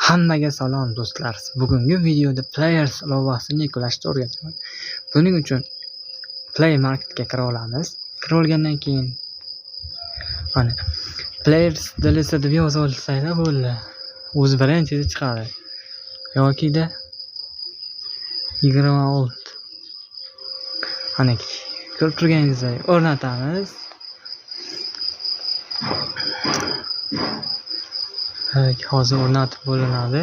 Hammaga salom do'stlar. Bugungi videoda Players ilovasini yuklashni o'rgataman. Buning uchun Play Marketga kira olamiz. Kira olgandan keyin mana Players DLC deb yozib olsanglar bo'ldi. O'zi birinchisi chiqadi. Yokida 26. Mana ko'rib turganingizdek o'rnatamiz. Hozir o'rnatib bo'linadi.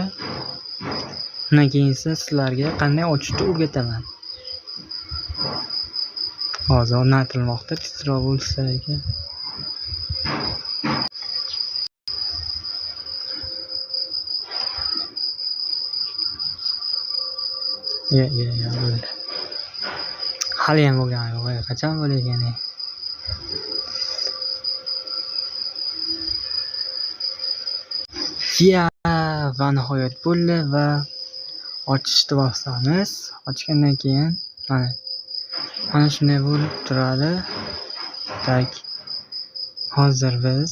Undan keyin sizlarga qanday ochishni o'rgataman. Hozir o'rnatilmoqda, tezroq bo'lsa ekan. Bo'ldi. Hali ham bo'lgani yo'q. Qachon bo'lagan? Va nihoyat bo'ldi va ochishni boshlamiz. Ochgandan keyin mana shunday bo'lib turadi. Tak. Hozir biz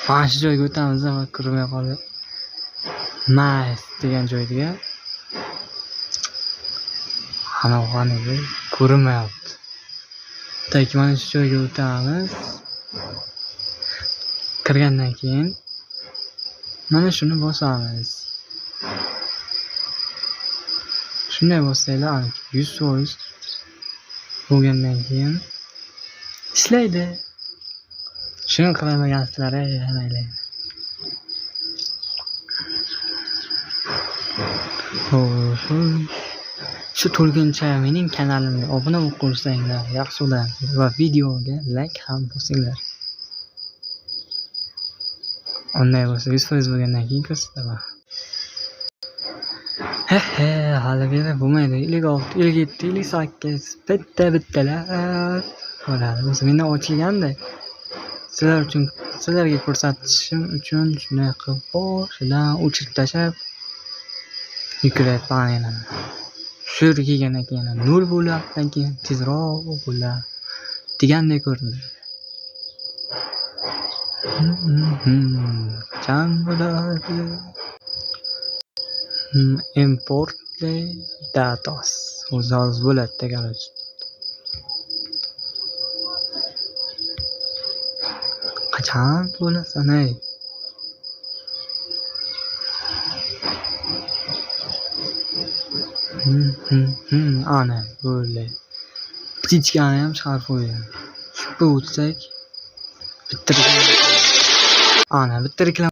mana shu joyga o'tamiz va ko'rmay qoldi. Nice degan joyga. Ana ko'rinmayapti. Tak, mana shu joyga o'tamiz. Kirgandan keyin mana shuni bosamiz. Shunday bo'lsanglar, 100% bo'lgandan keyin ishlaydi. Shuni qilmaysizlar, mayli. Shu to'lguncha mening kanalimga obuna bo'lib qo'ysanglar yaxshi bo'ladi va videoga like ham bosinglar. Onday bo'lsa 100% bo'lgandan keyin ko'rsataman. Hali beri bo'lmaydi. 56, 57, 58 bittalar bo'ladi. O'zi mendan ochilganda sizlarga ko'rsatishim uchun shunday qilib boshidan o'chirib tashlab yuklayapman yana. Shu yerga kelgandan keyin 0 bo'ladi, keyin tezroq bo'ladi degandek ko'rinadi. Qachon bo'ladi? Import datos. O'z bo'ladi degan. Qachon bo'lasa ne? Ana bo'ldi. Птичкani ham chiqarib qo'ydim. Shu o'tsak bitta reklama. Ana bitta reklama